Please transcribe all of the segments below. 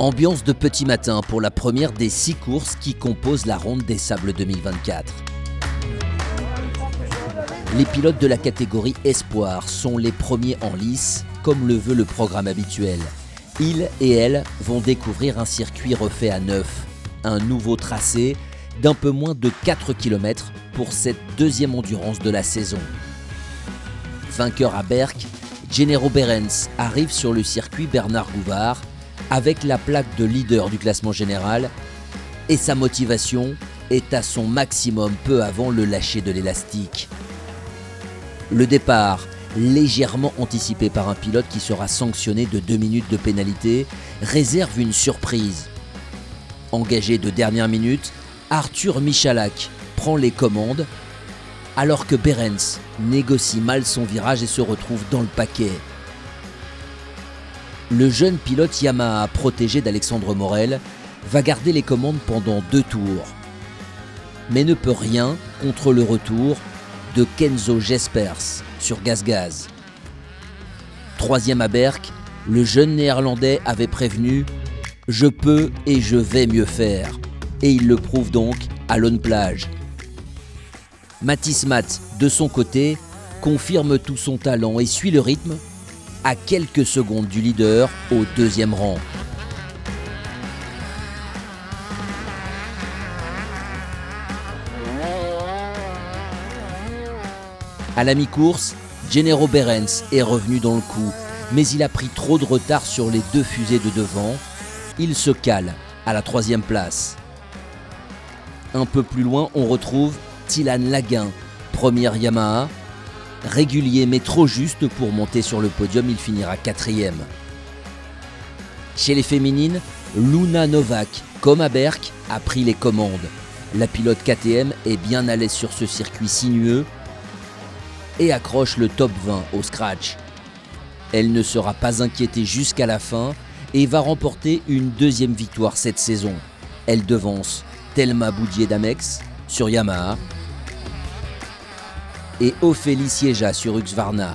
Ambiance de petit matin pour la première des 6 courses qui composent la Ronde des Sables 2024. Les pilotes de la catégorie Espoir sont les premiers en lice, comme le veut le programme habituel. Ils et elles vont découvrir un circuit refait à neuf, un nouveau tracé d'un peu moins de 4 km pour cette deuxième endurance de la saison. Vainqueur à Berck, Gennaro Behrens arrive sur le circuit Bernard Gouvard avec la plaque de leader du classement général et sa motivation est à son maximum peu avant le lâcher de l'élastique. Le départ, légèrement anticipé par un pilote qui sera sanctionné de 2 minutes de pénalité, réserve une surprise. Engagé de dernière minute, Arthur Michalak prend les commandes alors que Behrens négocie mal son virage et se retrouve dans le paquet. Le jeune pilote Yamaha, protégé d'Alexandre Morel, va garder les commandes pendant 2 tours, mais ne peut rien contre le retour de Kenzo Jespers sur gaz-gaz. Troisième à Berck, le jeune néerlandais avait prévenu « Je peux et je vais mieux faire » et il le prouve donc à Lone Plage. Mathis Mat, de son côté, confirme tout son talent et suit le rythme à quelques secondes du leader au 2e rang. À la mi-course, Gennaro Behrens est revenu dans le coup, mais il a pris trop de retard sur les 2 fusées de devant. Il se cale à la 3e place. Un peu plus loin, on retrouve Tilan Laguin, première Yamaha. Régulier mais trop juste pour monter sur le podium, il finira 4e. Chez les féminines, Luna Novak, comme à Berck, a pris les commandes. La pilote KTM est bien à l'aise sur ce circuit sinueux et accroche le top 20 au scratch. Elle ne sera pas inquiétée jusqu'à la fin et va remporter une 2e victoire cette saison. Elle devance Thelma Boudier d'Amex sur Yamaha et Ophélie Sieja sur Husqvarna.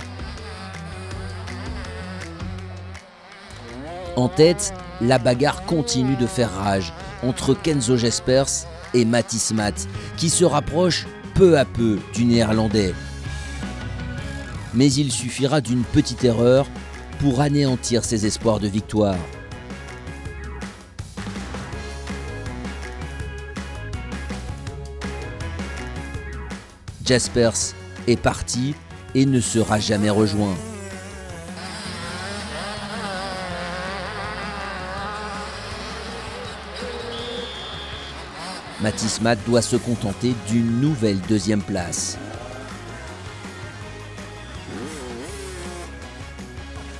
En tête, la bagarre continue de faire rage entre Kenzo Jespers et Mathis Mat, qui se rapprochent peu à peu du néerlandais. Mais il suffira d'une petite erreur pour anéantir ses espoirs de victoire. Jespers est parti et ne sera jamais rejoint. Mathis Mat doit se contenter d'une nouvelle 2e place.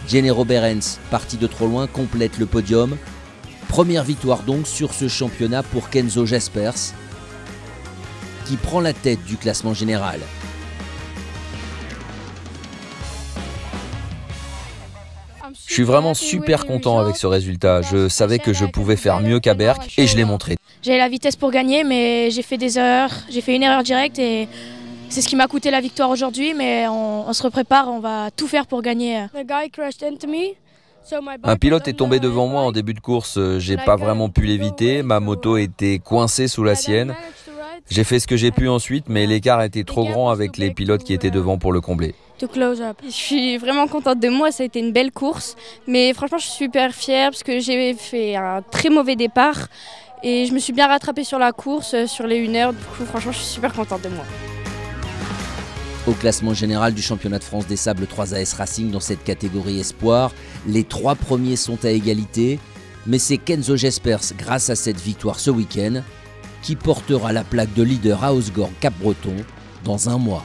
Gennaro Behrens, parti de trop loin, complète le podium. Première victoire donc sur ce championnat pour Kenzo Jespers, qui prend la tête du classement général. Je suis vraiment super content avec ce résultat. Je savais que je pouvais faire mieux qu'à Berck et je l'ai montré. J'avais la vitesse pour gagner, mais j'ai fait des erreurs. J'ai fait une erreur directe et c'est ce qui m'a coûté la victoire aujourd'hui. Mais on se reprépare, on va tout faire pour gagner. Un pilote est tombé devant moi en début de course. J'ai pas vraiment pu l'éviter. Ma moto était coincée sous la sienne. J'ai fait ce que j'ai pu ensuite, mais l'écart était trop grand avec les pilotes qui étaient devant pour le combler. Je suis vraiment contente de moi, ça a été une belle course. Mais franchement, je suis super fière parce que j'ai fait un très mauvais départ. Et je me suis bien rattrapée sur la course, sur les 1 heure. Du coup, franchement, je suis super contente de moi. Au classement général du championnat de France des Sables 3AS Racing dans cette catégorie espoir, les 3 premiers sont à égalité. Mais c'est Kenzo Jespers, grâce à cette victoire ce week-end, qui portera la plaque de leader à Osgorg Cap-Breton dans un mois.